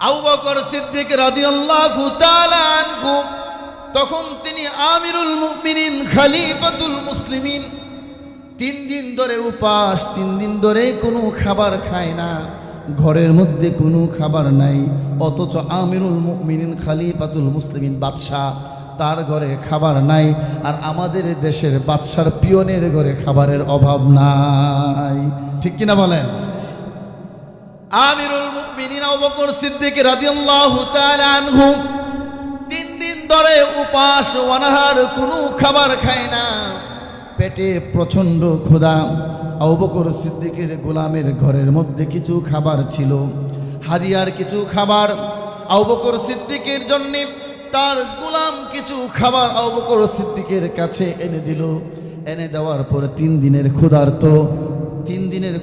আবু বকর সিদ্দিক রাদিয়াল্লাহু তাআলা আনহু তখন তিনি আমিরুল মুমিনিন খলিফাতুল মুসলিমিন। 3 দিন ধরে উপাস, 3 দিন ধরে কোনো খাবার খায় না, ঘরের মধ্যে কোনো খাবার নাই। অথচ আমিরুল মুমিনিন খলিফাতুল মুসলিমিন বাদশাহ, তার ঘরে খাবার নাই। আর আমাদের দেশের বাদশার পিয়নের ঘরে খাবারের অভাব নাই, ঠিক কিনা বলেন? আমিরুল মুমিনিন আবু বকর সিদ্দিক রাদিয়াল্লাহু তাআলা আনহু 3 দিন ধরে উপাস অনাহার, কোনো খাবার খায় না, পেটে প্রচণ্ড ক্ষুধা। আবু বকর সিদ্দিকের গোলামের ঘরের মধ্যে কিছু খাবার ছিল, হাদিয়ার কিছু খাবার আবু বকর সিদ্দিকের জন্য। তার গোলাম কিছু খাবার আবু বকর সিদ্দিকের কাছে এনে দিল। এনে দেওয়ার পর 3 দিনের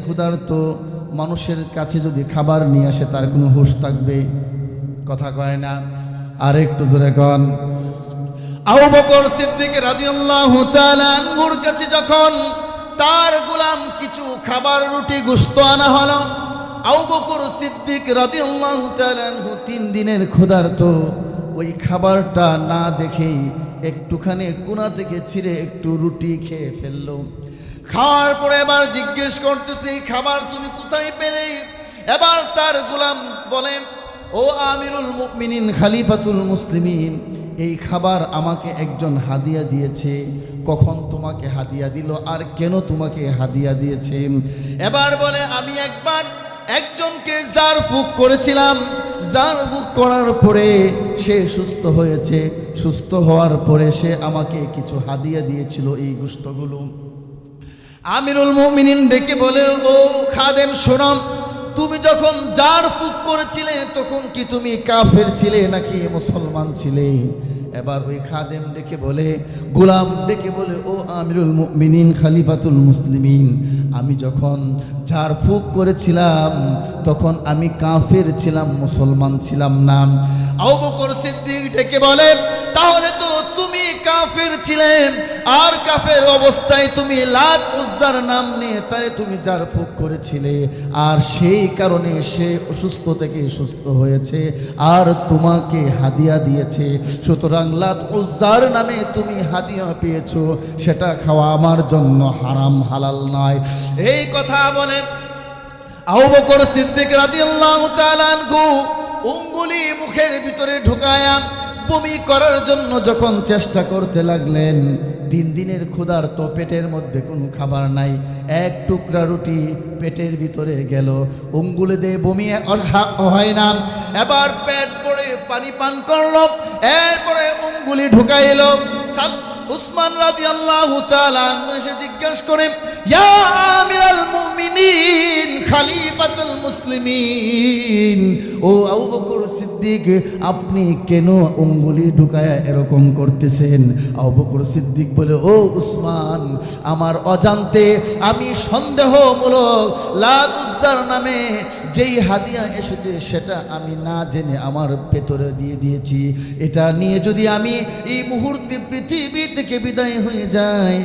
ক্ষুধার্ত মানুষের কাছে যদি খাবার নিয়ে আসে তার কোনো হুঁশ থাকবে? কথা কয় না, আর একটু জোরে কন। আবু বকর সিদ্দিক রাদিয়াল্লাহু তাআলা আনহুর কাছে যখন তার গোলাম কিছু খাবার, রুটি গোশত আনা হলো, আবু বকর সিদ্দিক রাদিয়াল্লাহু তাআলা আনহু 3 দিনের ক্ষুধার্ত, ওই খাবারটা না দেখেই একটুখানি কোণা থেকে ছিঁড়ে একটু রুটি খেয়ে ফেললো। খাওয়ার পরে এবার জিজ্ঞেস করতেছে, এই খাবার তুমি কোথায় পেলে? এবার তার গোলাম বলে, ও আমিরুল মুমিনিন খলিফাতুল মুসলিমিন, এই খাবার আমাকে একজন হাদিয়া দিয়েছে। কখন তোমাকে হাদিয়া দিল আর কেন তোমাকে হাদিয়া দিয়েছে? এবার বলে, আমি একবার একজনকে জারফুক করেছিলাম, জারফুক করার পরে সে সুস্থ হয়েছে, সুস্থ হওয়ার পরে সে আমাকে কিছু হাদিয়া দিয়েছিল, এই গোশতগুলো। আমিরুল মুমিনিন ডেকে বলে, ও খাদেম শোনো, তুমি যখন জারফুক করেছিলে তখন কি তুমি কাফের ছিলে নাকি মুসলমান ছিলে? এবার ওই খাদেম ডেকে বলে, গোলাম ডেকে বলে, ও আমিরুল মুমিনিন খলিফাতুল মুসলিমিন, আমি যখন জারফুক করেছিলাম তখন আমি কাফের ছিলাম, মুসলমান ছিলাম না। আবু বকর সিদ্দিক ডেকে বলে, তাহলে তো তুমি কাফের ছিলে, আর কাফের অবস্থায় তুমি লাত উজ্জার নাম নিয়ে তারে তুমি জারফুক করেছিলে, আর সেই কারণে সে অসুস্থ থেকে সুস্থ হয়েছে আর তোমাকে হাদিয়া দিয়েছে। সুতরাং লাত উজ্জার নামে তুমি হাদিয়া পেয়েছো, সেটা খাওয়া আমার জন্য হারাম, হালাল নয়। এই কথা বলে আবু বকর সিদ্দিক রাদিয়াল্লাহু তাআলা আনহু উঙ্গুলি মুখের ভিতরে ঢুকায়া বমি করার জন্য যখন চেষ্টা করতে লাগলেন, 3 দিনের ক্ষুধার্ত, পেটের মধ্যে কোনো খাবার নাই, এক টুকরা রুটি পেটের ভিতরে গেল, উঙ্গুলি দিয়ে বমি হয় না। এবার পেট ভরে পানি পান করলো, এরপরে উঙ্গুলি ঢুকাইল। উসমান রাদিয়াল্লাহু তাআলা আনহু এসে জিজ্ঞাসা করেন, ইয়া আমিরাল মুমিনিন খলিফাতুল মুসলিমিন, ও আবু বকর সিদ্দিক, আপনি কেন উঙ্গুলি ঢুকায়া এরকম করতেছেন? আবু বকর সিদ্দিক বলে, ও উসমান, আমার অজান্তে আমি সন্দেহমূলক লাত উজ্জার নামে যেই হাদিয়া এসেছে সেটা আমি না জেনে আমার ভেতরে দিয়ে দিয়েছি। এটা নিয়ে যদি আমি এই মুহূর্তে পৃথিবী থেকে বিদায় হয়ে যাই,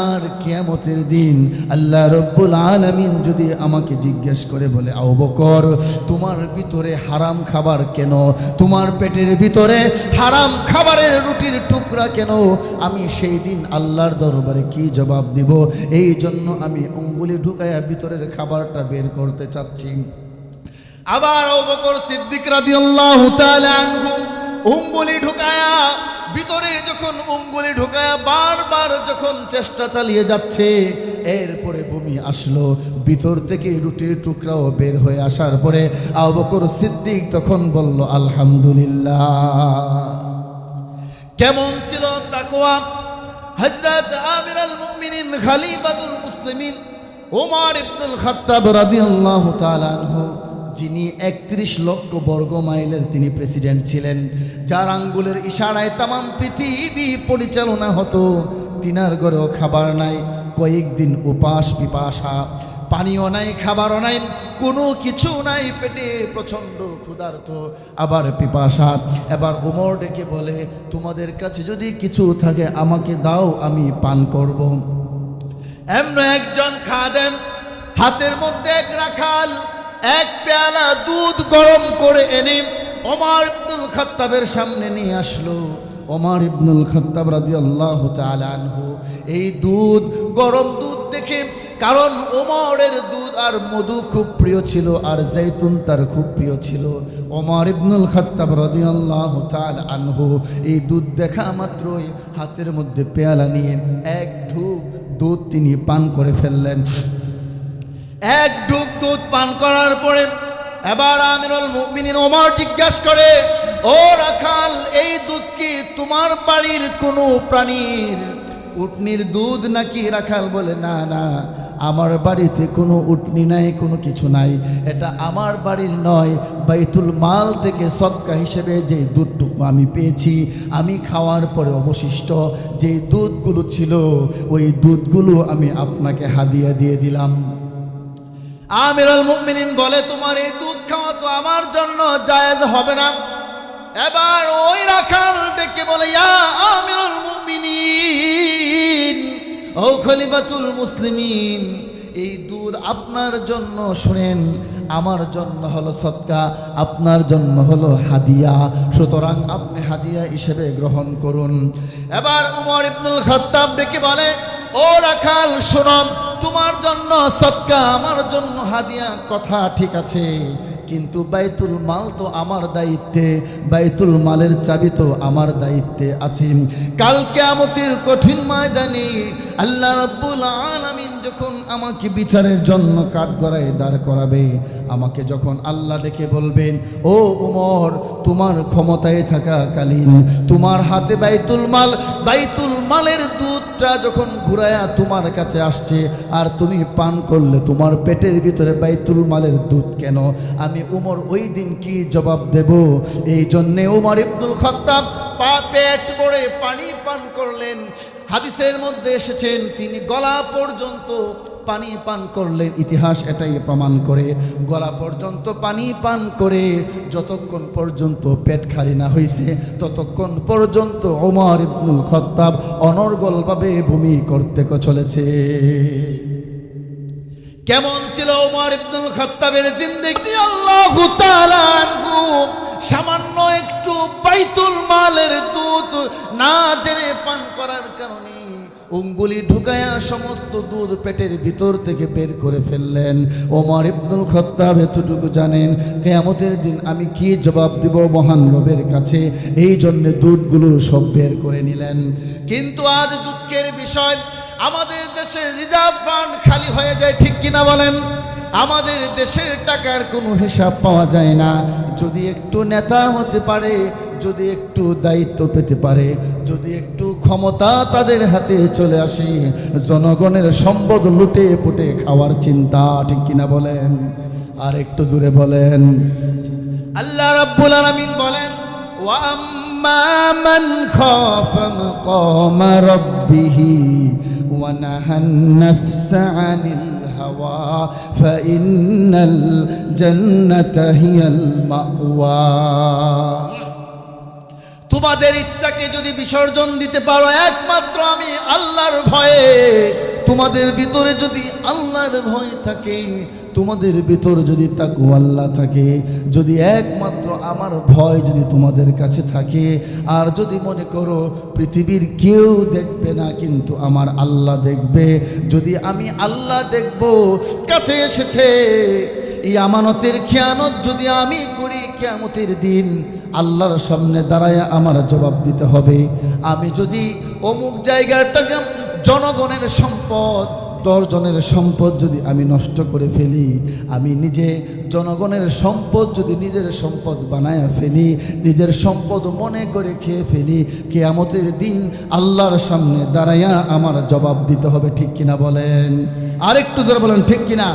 আর কিয়ামতের দিন আল্লাহ রব্বুল আলামিন যদি আমাকে জিজ্ঞেস করে বলে, আবু বকর, তোমার ভিতরে হারাম খাবার কেন? তোমার পেটের ভিতরে হারাম খাবারের রুটির টুকরা কেন? আমি সেই দিন আল্লাহর দরবারে কি জবাব দিব? এই জন্য আমি উঙ্গুলি ঢুকায়া ভিতরের খাবারটা বের করতে চাচ্ছি। আবার আবু বকর সিদ্দিক রাদিয়াল্লাহু তাআলা আনহু উঙ্গুলি ঢুকায়া ভিতরে যখন উঙ্গুলি ঢুকায়া বারবার যখন চেষ্টা চালিয়ে যাচ্ছে, এরপরে বমি আসলো, ভিতর থেকে রুটির টুকরাও বের হয়ে আসার পরে আবু বকর সিদ্দিক তখন বলল, আলহামদুলিল্লাহ। কেমন ছিল তাকওয়া হযরত আমিরুল মুমিনিন খলিফাতুল মুসলিমিন ওমর ইবনুল খাত্তাব রাদিয়াল্লাহু তাআলা আনহু, যিনি 31 লক্ষ বর্গ মাইলের তিনি প্রেসিডেন্ট ছিলেন, যার আঙ্গুলের ইশারায় তামাম পৃথিবী পরিচালনা হতো। তিনার ঘরেও খাবার নাই, কয়েকদিন উপাস পিপাসা, পানিও নাই, খাবারও নাই, কোনো কিছু নাই, পেটে প্রচণ্ড ক্ষুধার্ত, আবার পিপাসা। এবার ওমর ডেকে বলে, তোমাদের কাছে যদি কিছু থাকে আমাকে দাও, আমি পান করব। এমন একজন খাদেম, হাতের মধ্যে এক রাখাল এক পেয়ালা দুধ গরম করে এনে ওমর ইবনুল খাত্তাবের সামনে নিয়ে আসলো। ওমর ইবনুল খাত্তাব রাদিয়াল্লাহু তাআলা আনহু এই দুধ, গরম দুধ দেখে, কারণ ওমরের দুধ আর মধু খুব প্রিয় ছিল, আর জৈতুন তার খুব প্রিয় ছিল। ওমর ইবনুল খাত্তাব রাদিয়াল্লাহু তাআলা আনহু এই দুধ দেখা মাত্রই হাতের মধ্যে পেয়ালা নিয়ে এক ঢুক দুধ তিনি পান করে ফেললেন। এক ঢুক দুধ পান করার পরে এবার আমিরুল মুমিনিন ওমর জিজ্ঞাসা করে, ও রাখাল, এই দুধ কি তোমার বাড়ির কোনো প্রাণীর উটনির দুধ নাকি? রাখাল বলে, না না, আমার বাড়িতে কোনো উটনি নাই, কোনো কিছু নাই, এটা আমার বাড়ির নয়, বাইতুল মাল থেকে সদকা হিসেবে যে দুধটুকু আমি পেয়েছি, আমি খাওয়ার পরে অবশিষ্ট যে দুধগুলো ছিল ওই দুধগুলো আমি আপনাকে হাদিয়া দিয়ে দিলাম। আমিরুল মুমিনিন বলে, তোমার এই দুধ খাওয়া তো আমার জন্য জায়েজ হবে না। এবার ওই রাখাল ডেকে বলে, ইয়া আমিরুল মুমিনিন, ও খলিফাতুল মুসলিমিন, এই দুধ আপনার জন্য শুনেন, আমার জন্য হলো সদকা, আপনার জন্য হলো হাদিয়া, সুতরাং আপনি হাদিয়া হিসেবে গ্রহণ করুন। এবার উমর ইবনুল খাত্তাব ডেকে বলে, ও রাখাল শোনো, তোমার জন্য সদকা, আমার জন্য হাদিয়া, কথা ঠিক আছে, কিন্তু বাইতুল মাল তো আমার দায়িত্বে, বাইতুল মালের চাবি তো আমার দায়িত্বে আছে। কাল কিয়ামতের কঠিন ময়দানে আল্লাহ রাব্বুল আলামিন যখন আমাকে বিচারের জন্য কাঠগড়ায় দাঁড় করাবে, আমাকে যখন আল্লাহ ডেকে বলবেন, ও উমর, তোমার ক্ষমতায় থাকাকালীন তোমার হাতে বাইতুল মালের দুধটা যখন ঘুরায়া তোমার কাছে আসছে আর তুমি পান করলে, তোমার পেটের ভিতরে বাইতুল মালের দুধ কেন? আমি উমর ওই দিন কি জবাব দেব? এই জন্যে উমর ইবনুল খাত্তাব পেট ভরে পানি পান করলেন। হাদিসের মধ্যে এসেছেন তিনি গলা পর্যন্ত পানি পান করলেন। ইতিহাস এটাই প্রমাণ করে, গলা পর্যন্ত পানি পান করে যতক্ষণ পর্যন্ত পেট খালি না হয়েছে ততক্ষণ পর্যন্ত ওমর ইবনুল খাত্তাব অনর্গলভাবে বমি করতে চলেছে। কেমন ছিল ওমর ইবনুল খাত্তাবের জিন্দেগি? আল্লাহু তাআলা আনহু সামান্য একটু বাইতুল মালের দুধ না জেনে পান করার কারণে উঙ্গুলি ঢুকায়া সমস্ত দুধ পেটের ভিতর থেকে বের করে ফেললেন। ওমর ইবনুল খাত্তাব এতটুকু জানেন, কিয়ামতের দিন আমি কি জবাব দিব মহান রবের কাছে, এই জন্যে দুধগুলো সব বের করে নিলেন। কিন্তু আজ দুঃখের বিষয়, আমাদের দেশের রিজার্ভ ফান্ড খালি হয়ে যায়, ঠিক কিনা বলেন? আমাদের দেশের টাকার কোনো হিসাব পাওয়া যায় না। যদি একটু নেতা হতে পারে, যদি একটু দায়িত্ব পেতে পারে, যদি একটু ক্ষমতা তাদের হাতে চলে আসে, জনগণের সম্পদ লুটে পুটে খাওয়ার চিন্তা, ঠিক কিনা বলেন? আর একটু জোরে বলেন। আল্লাহ রাব্বুল আলামিন বলেন, ওয়া আম্মা মান খাফা মাকামা রাব্বিহি ওয়া নাহান নাফসা আনিল হাওয়া ফাইন্নাল জান্নাতা হিয়াল মাওয়া। তোমাদের ইচ্ছাকে যদি বিসর্জন দিতে পারো একমাত্র আমি আল্লাহর ভয়ে, তোমাদের ভিতরে যদি আল্লাহর ভয় থাকে, তোমাদের ভিতরে যদি তাকওয়া আল্লাহ থাকে, যদি একমাত্র আমার ভয় যদি তোমাদের কাছে থাকে, আর যদি মনে করো পৃথিবীর কেউ দেখবে না কিন্তু আমার আল্লাহ দেখবে, যদি আমি আল্লাহ দেখব, কাছে এসেছে এই আমানতের খেয়ানত যদি আমি করি, কিয়ামতের দিন আল্লাহর সামনে দাঁড়ায় আমার জবাব দিতে হবে। আমি যদি অমুক জায়গার টাকা, জনগণের সম্পদ, 10 জনের সম্পদ যদি আমি নষ্ট করে ফেলি, আমি নিজে জনগণের সম্পদ যদি নিজের সম্পদ বানায় ফেলি, নিজের সম্পদ মনে করে খেয়ে ফেলি, কিয়ামতের দিন আল্লাহর সামনে দাঁড়াইয়া আমার জবাব দিতে হবে, ঠিক কিনা বলেন? আরেকটু জোরে বলেন, ঠিক কিনা?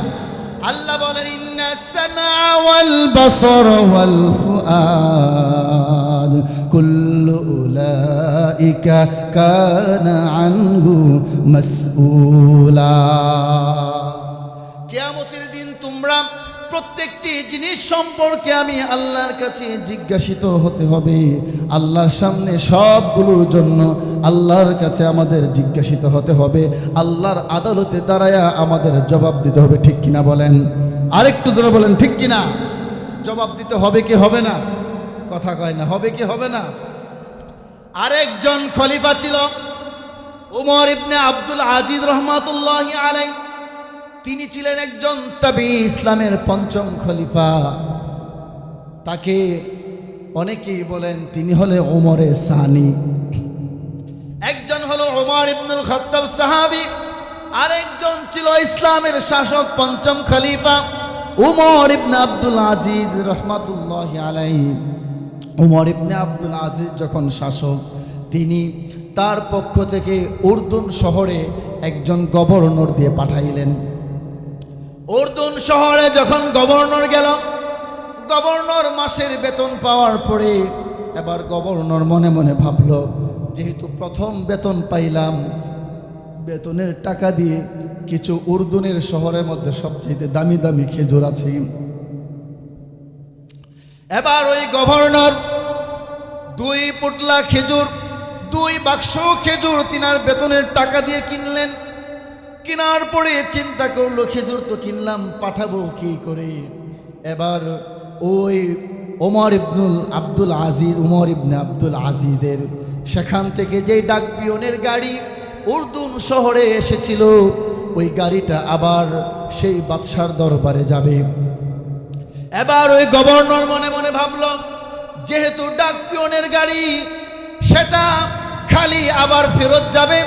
আল্লাহ বলেন, ইন্নাস সামআ ওয়াল বাসার ওয়াল ফুআদ কুল্লু উলাইকা কানা আনহু মাসউলা। কিয়ামতের দিন তোমরা প্রত্যেকটি জিনিস সম্পর্কে আমি আল্লাহর কাছে জিজ্ঞাসিত হতে হবে। আল্লাহর সামনে সবগুলোর জন্য আল্লাহর কাছে আমাদের জিজ্ঞাসিত হতে হবে, আল্লাহর আদালতে দাঁড়ায়া আমাদের জবাব দিতে হবে, ঠিক কিনা বলেন? আরেকটু জোরে বলেন, ঠিক কিনা? জবাব দিতে হবে কি হবে না? কথা কয় না, হবে কি হবে না? আরেকজন খলিফা ছিল উমর ইবনে আব্দুল আজিজ রহমাতুল্লাহি আলাইহি। তিনি ছিলেন একজন তাবি, ইসলামের পঞ্চম খলিফা। তাকে অনেকেই বলেন তিনি হলে ওমরে সানি। একজন হলো ওমর ইবনুল খাত্তাব সাহাবী, আরেকজন ছিল ইসলামের শাসক পঞ্চম খলিফা উমর ইবনে আব্দুল আজিজ রহমাতুল্লাহি আলাইহি। উমর ইবনে আব্দুল আজিজ যখন শাসক, তিনি তার পক্ষ থেকে উর্দুন শহরে একজন গভর্নর দিয়ে পাঠাইলেন। উর্দুন শহরে যখন গভর্নর গেল, গভর্নর মাসের বেতন পাওয়ার পরে এবার গভর্নর মনে মনে ভাবল, যেহেতু প্রথম বেতন পাইলাম, বেতনের টাকা দিয়ে কিছু উর্দুনের শহরের মধ্যে সবচেয়ে দামি দামি খেজুর আছে। এবার ওই গভর্নর 2 পুটলা খেজুর, 2 বাক্স খেজুর তিনার বেতনের টাকা দিয়ে কিনলেন। কেনার পরে চিন্তা করলো, খেজুর তো কিনলাম, পাঠাবো কি করে? এবার ওই উমর ইবনে আব্দুল আজিজের সেখান থেকে যেই ডাক পিয়নের গাড়ি উর্দুন শহরে এসেছিল, ওই গাড়িটা আবার সেই বাদশার দরবারে যাবে। এবার ওই গভর্নর মনে মনে ভাবল, যেহেতু ডাক পিয়নের গাড়ি সেটা খালি আবার ফেরত যাবে,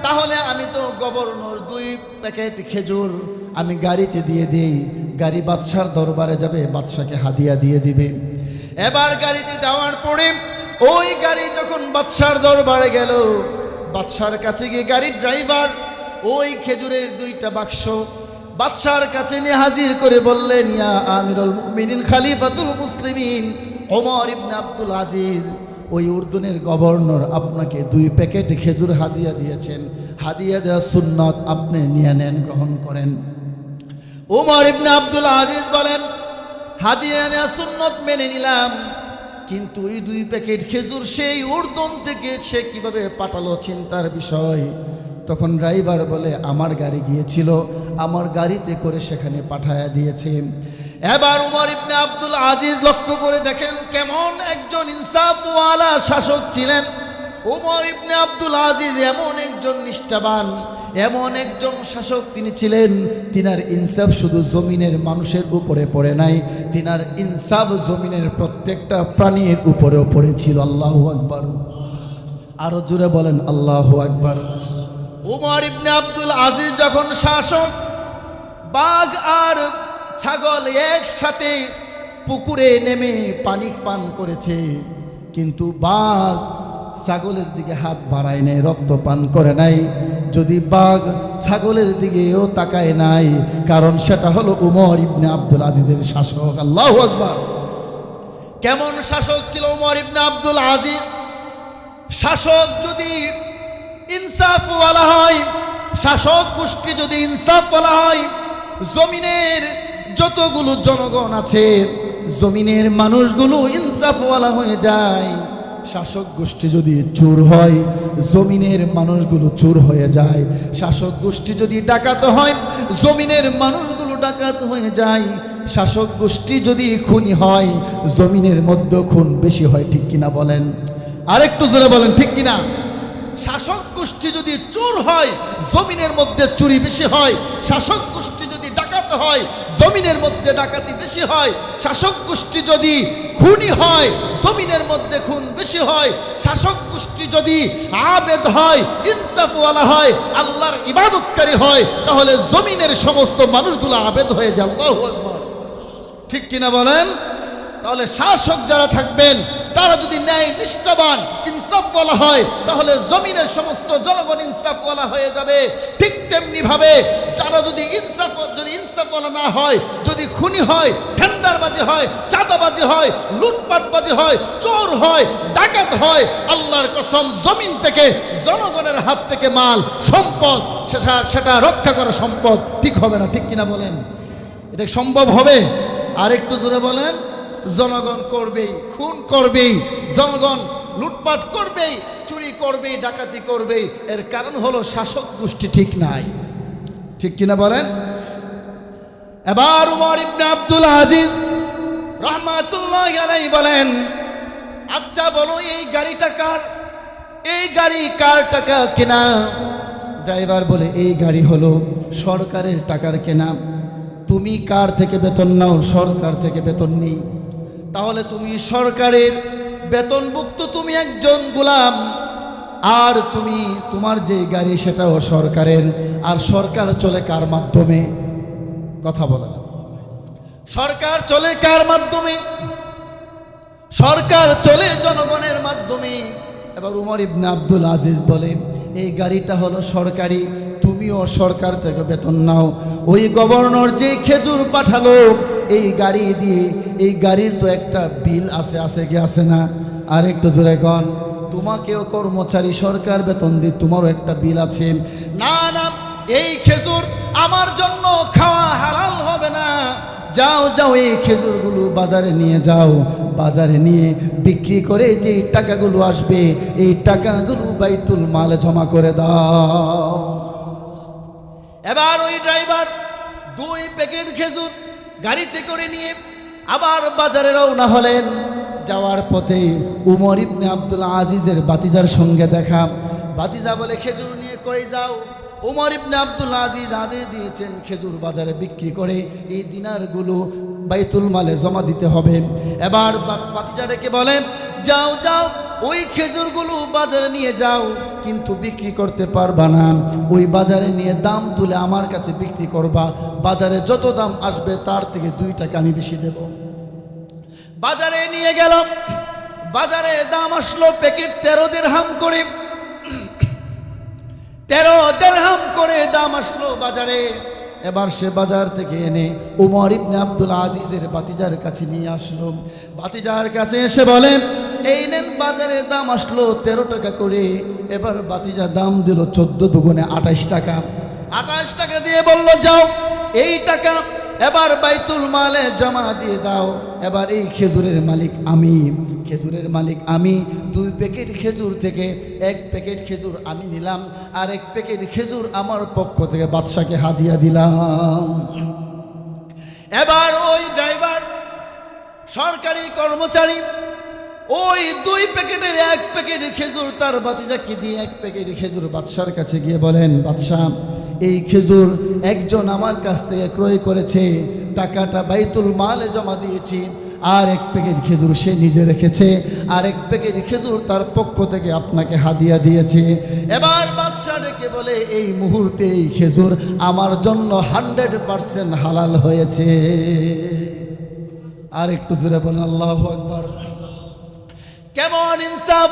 তাহলে আমি তো গভর্নর 2 প্যাকেট খেজুর আমি গাড়িতে দিয়ে দেই, গাড়ি বাদশার দরবারে যাবে, বাদশাকে হাদিয়া দিয়ে দিবে। এবার গাড়িতে দেওয়ার পরে ওই গাড়ি যখন বাদশার দরবারে গেল, বাদশার কাছে গিয়ে গাড়ির ড্রাইভার ওই খেজুরের 2টা বাক্স বাদশার কাছে নিয়ে হাজির করে বললেন, ইয়া আমিরুল মুমিনিন খলিফাতুল মুসলিমিন ওমর ইবনে আব্দুল আজিজ, ওই উর্দুনের গভর্নর আপনাকে 2 প্যাকেট খেজুর হাদিয়া দিয়েছেন, হাদিয়া দেওয়া সুন্নত, আপনি নিয়ে নেন, গ্রহণ করেন। ওমর ইবনে আব্দুল আজিজ বলেন, হাদিয়া নেওয়া সুন্নত মেনে নিলাম, কিন্তু ওই 2 প্যাকেট খেজুর সেই উর্দুন থেকে সে কিভাবে পাঠালো চিন্তার বিষয়। তখন ড্রাইভার বলে, আমার গাড়ি গিয়েছিল, আমার গাড়িতে করে সেখানে পাঠায়া দিয়েছে। এবার উমর ইবনে আব্দুল আজিজ লক্ষ্য করে দেখেন কেমন একজন ইনসাফওয়ালা শাসক ছিলেন। উমর ইবনে আব্দুল আজিজ এমন একজন নিষ্ঠাবান, এমন একজন শাসক তিনি ছিলেন, তিনার ইনসাফ শুধু জমিনের মানুষের উপরে পড়ে নাই, তিনার ইনসাফ জমিনের প্রত্যেকটা প্রাণীর উপরেও পড়েছিল। আল্লাহু আকবার, আরো জোরে বলেন আল্লাহু আকবার। উমর ইবনে আব্দুল আজিজ যখন শাসক, বাঘ আর ছাগল একসাথে পুকুরে নেমে পানি পান করেছে, কিন্তু বাঘ ছাগলের দিকে হাত বাড়ায় নাই, রক্ত পান করে নাই। যদি বাঘ ছাগলের দিকেও তাকায় নাই, কারণ সেটা হলো উমর ইবনে আব্দুল আজিজের শাসক। আল্লাহু আকবার। কেমন শাসক ছিল উমর ইবনে আব্দুল আজিজ? শাসক যদি ইনসাফওয়ালা হয়, শাসক গোষ্ঠী যদি ইনসাফওয়ালা হয়, জমিনের যতগুলো জনগণ আছে, জমিনের মানুষগুলো ইনসাফওয়ালা হয়ে যায়। শাসক গোষ্ঠী যদি চোর হয়, জমিনের মানুষগুলো চোর হয়ে যায়। শাসক গোষ্ঠী যদি ডাকাত হয়, জমিনের মানুষগুলো ডাকাত হয়ে যায়। শাসক গোষ্ঠী যদি খুনি হয়, জমিনের মধ্যে খুন বেশি হয়। ঠিক কিনা বলেন? আরেকটু জোরে বলেন, ঠিক কিনা? শাসক গোষ্ঠী যদি চোর হয়, জমিনের মধ্যে চুরি বেশি হয়। শাসক গোষ্ঠী যদি ডাকাত হয়, জমিনের মধ্যে ডাকাতি বেশি হয়। শাসক গোষ্ঠী যদি খুনি হয়, জমিনের মধ্যে খুন বেশি হয়। শাসক গোষ্ঠী যদি আবেদ হয়, ইনসাফওয়ালা হয়, আল্লাহর ইবাদতকারী হয়, তাহলে জমিনের সমস্ত মানুষগুলো আবেদ হয়ে যায়। আল্লাহু আকবার। ঠিক কিনা বলেন? তাহলে শাসক যারা থাকবেন, তারা যদি ন্যায় নিষ্ঠাবান ইনসাফওয়ালা হয়, তাহলে জমিনের সমস্ত জনগণ ইনসাফওয়ালা হয়ে যাবে। ঠিক তেমনি ভাবে যারা যদি ইনসাফওয়ালা না হয়, যদি খুনি হয়, টেন্ডারবাজি হয়, চাঁদাবাজি হয়, লুটপাটবাজি হয়, চোর হয়, ডাকাত হয়, আল্লাহর কসম জমিন থেকে জনগণের হাত থেকে মাল সম্পদ সেটা রক্ষা করা সম্পদ ঠিক হবে না। ঠিক কিনা বলেন? এটা সম্ভব হবে? আর একটু জোরে বলেন। জনগণ করবেই, খুন করবেই, জনগণ লুটপাট করবেই, চুরি করবেই, ডাকাতি করবেই। এর কারণ হলো শাসক গোষ্ঠী ঠিক নাই। ঠিক কিনা বলেন? এবার উমর ইবনে আব্দুল আজিজ রাহমাতুল্লাহি আলাইহি বলেন, আচ্ছা বলো এই গাড়িটা কার? এই গাড়ি কার টাকা কেনা? ড্রাইভার বলে এই গাড়ি হলো সরকারের টাকার কেনা। তুমি কার থেকে বেতন নাও? সরকার থেকে বেতন নেই। তাহলে তুমি সরকারের বেতনভুক্ত, তুমি একজন গোলাম। আর তুমি তোমার যে গাড়ি সেটাও সরকারের। আর সরকার চলে কার মাধ্যমে? কথা বলে না। সরকার চলে কার মাধ্যমে? সরকার চলে জনগণের মাধ্যমে। এবার উমর ইবনে আব্দুল আজিজ বলে এই গাড়িটা হলো সরকারি, তুমিও সরকার থেকে বেতন নাও। ওই গভর্নর যে খেজুর পাঠালো এই গাড়ি দিয়ে, এই গাড়ির তো একটা বিল আছে কি আছে না? আর একটু জোরে কন। তোমাকেও কর্মচারী সরকার বেতন দিয়ে, তোমারও একটা বিল আছে। না না, এই খেজুর আমার জন্য খাওয়া হালাল হবে না। যাও যাও এই খেজুরগুলো বাজারে নিয়ে যাও, বাজারে নিয়ে বিক্রি করে যে টাকাগুলো আসবে এই টাকাগুলো বাইতুল মালে জমা করে দাও। এবার ওই ড্রাইভার 2 প্যাকেট খেজুর গাড়িতে করে নিয়ে আবার বাজারে রওনা হলেন। যাওয়ার পথে উমর ইবনে আব্দুল আজিজের বাতিজার সঙ্গে দেখা। বাতিজা বলে খেজুর নিয়ে কই যাও? উমর ইবনে আব্দুল আজিজ আদেশ দিয়েছেন খেজুর বাজারে বিক্রি করে এই দিনারগুলো বাইতুল মালে জমা দিতে হবে। এবার বাতিজা ডেকে বলেন যাও যাও ওই খেজুরগুলো বাজারে নিয়ে যাও, কিন্তু বিক্রি করতে পারবা না। ওই বাজারে নিয়ে দাম তুলে আমার কাছে বিক্রি করবা। বাজারে যত দাম আসবে তার থেকে 2 টাকা আমি বেশি দেব। বাজারে নিয়ে গেল। বাজারে দাম আসলো প্যাকেট 13 দিরহাম করে। 13 দিরহাম করে দাম আসলো বাজারে। এবার সে বাজার থেকে এনে উমর ইবনে আব্দুল আজিজের বাতিজার কাছে নিয়ে আসলো। বাতিজার কাছে এসে বলে এই নেন বাজারে দাম আসলো 13 টাকা করে। এবার বাতিজা দাম দিল 14 দুগুণে 28 টাকা। 28 টাকা দিয়ে বলল যাও এই টাকা এবার বাইতুল মালে জমা দিয়ে দাও। এবার এই খেজুরের মালিক আমি, খেজুরের মালিক আমি। 2 প্যাকেট খেজুর থেকে 1 প্যাকেট খেজুর আমি নিলাম, আর 1 প্যাকেট খেজুর আমার পক্ষ থেকে বাদশাকে হাদিয়া দিলাম। এবার ওই ড্রাইভার সরকারি কর্মচারী ওই 2 প্যাকেটের 1 প্যাকেট খেজুর তার বাতিজাকে দিয়ে 1 প্যাকেট খেজুর বাদশার কাছে গিয়ে বলেন বাদশা এই খেজুর একজন আমার কাছ থেকে ক্রয় করেছে, টাকাটা বাইতুল মালে জমা দিয়েছি। আর 1 প্যাকেট খেজুর সে নিজে রেখেছে, আর 1 প্যাকেট খেজুর তার পক্ষ থেকে আপনাকে হাদিয়া দিয়েছে। এবার বাদশা ডেকে বলে এই মুহূর্তে এই খেজুর আমার জন্য 100% হালাল হয়েছে। আর একটু জোরে বলেন আল্লাহু আকবার। কেমন ইনসাফ!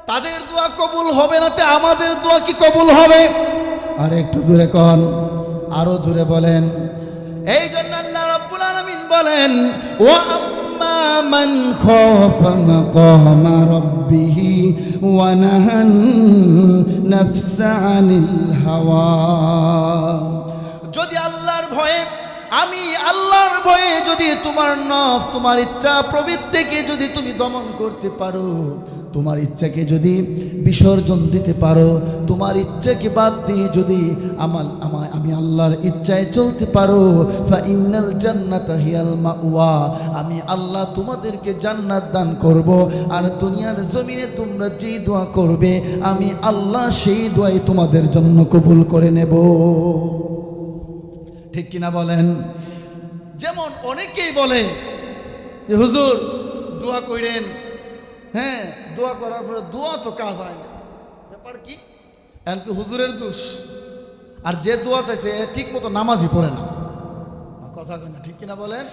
তাদের দোয়া কবুল হবে না, তে আমাদের দোয়া কি কবুল হবে? আর একটু জোরে কন, আরো জোরে বলেন। এই জন্য আল্লাহ রাব্বুল আলামিন বলেন ওয়া আম্মা মান খাফা মাকামা রাব্বিহি ওয়া নাহান নাফসা আনিল হাওয়া। যদি আল্লাহর ভয়ে, আমি আল্লাহর ভয়ে যদি তোমার নফস, তোমার ইচ্ছা প্রবৃত্তিকে যদি তুমি দমন করতে পারো, তোমার ইচ্ছাকে যদি বিসর্জন দিতে পারো, তোমার ইচ্ছাকে বাদ দিয়ে যদি আমি আল্লাহর ইচ্ছায় চলতে পারো, ফা ইন্নাল জান্নাতা হিয়াল মাওয়া, আমি আল্লাহ তোমাদেরকে জান্নাত দান করব। আর দুনিয়ার জমিনে তোমরা যে দোয়া করবে আমি আল্লাহ সেই দোয়াই তোমাদের জন্য কবুল করে নেব। ঠিক কিনা বলেন? যেমন অনেকেই বলে যে হুজুর দোয়া করেন, হ্যাঁ দোয়া করার পরে দোয়া তো কাজ হয় না, ব্যাপার কি? এমনকি হুজুরের দোষ। আর যে দোয়া চাইছে ঠিক মতো নামাজই পড়ে না। কথা কয় না, ঠিক কিনা বলেন?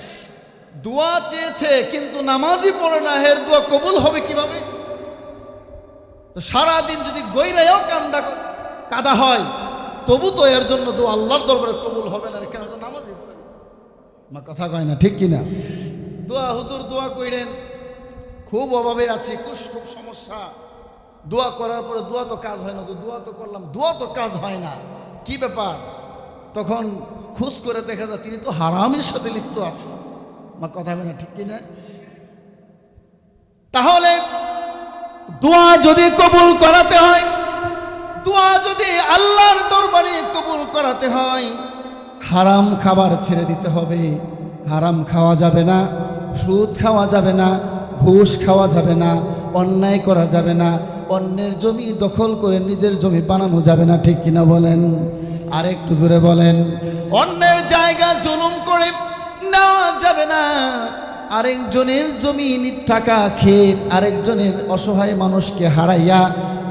দোয়া চেয়েছে কিন্তু নামাজই পড়ে না, এর দোয়া কবুল হবে কিভাবে? তো সারাদিন যদি গইরায়ও কাদা হয় তবু তো এর জন্য দোয়া আল্লাহর দরবারে কবুল হবে না, কেন? তো নামাজই পড়ে না। মা কথা কয় না, ঠিক কিনা? দোয়া হুজুর দোয়া কইরেন, খুব অভাবে আছি, খুব সমস্যা। দোয়া করার পরে দোয়া তো কাজ হয় না, তো দোয়া তো করলাম, দোয়া তো কাজ হয় না, কি ব্যাপার? তখন খোঁজ করে দেখা যায় তিনি তো হারামের সাথে লিপ্ত আছে। মা কথা হয় না, ঠিক কিনা? তাহলে দোয়া যদি কবুল করাতে হয়, দোয়া যদি আল্লাহর দরবারে কবুল করাতে হয়, হারাম খাবার ছেড়ে দিতে হবে। হারাম খাওয়া যাবে না, সুদ খাওয়া যাবে না, ঘুষ খাওয়া যাবে না, অন্যায় করা যাবে না, অন্যের জমি দখল করে নিজের জমি বানানো যাবে না, ঠিক কিনা বলেন? আর একটু জোরে বলেন। অন্যের জায়গা জুলুম করে নেওয়া যাবে না, আরেকজনের জমি টাকা খেয়ে আরেকজনের অসহায় মানুষকে হারাইয়া,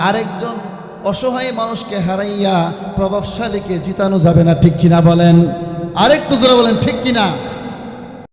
আরেকজন অসহায় মানুষকে হারাইয়া প্রভাবশালীকে জিতানো যাবে না, ঠিক কিনা বলেন? আরেকটু জোরে বলেন, ঠিক কিনা?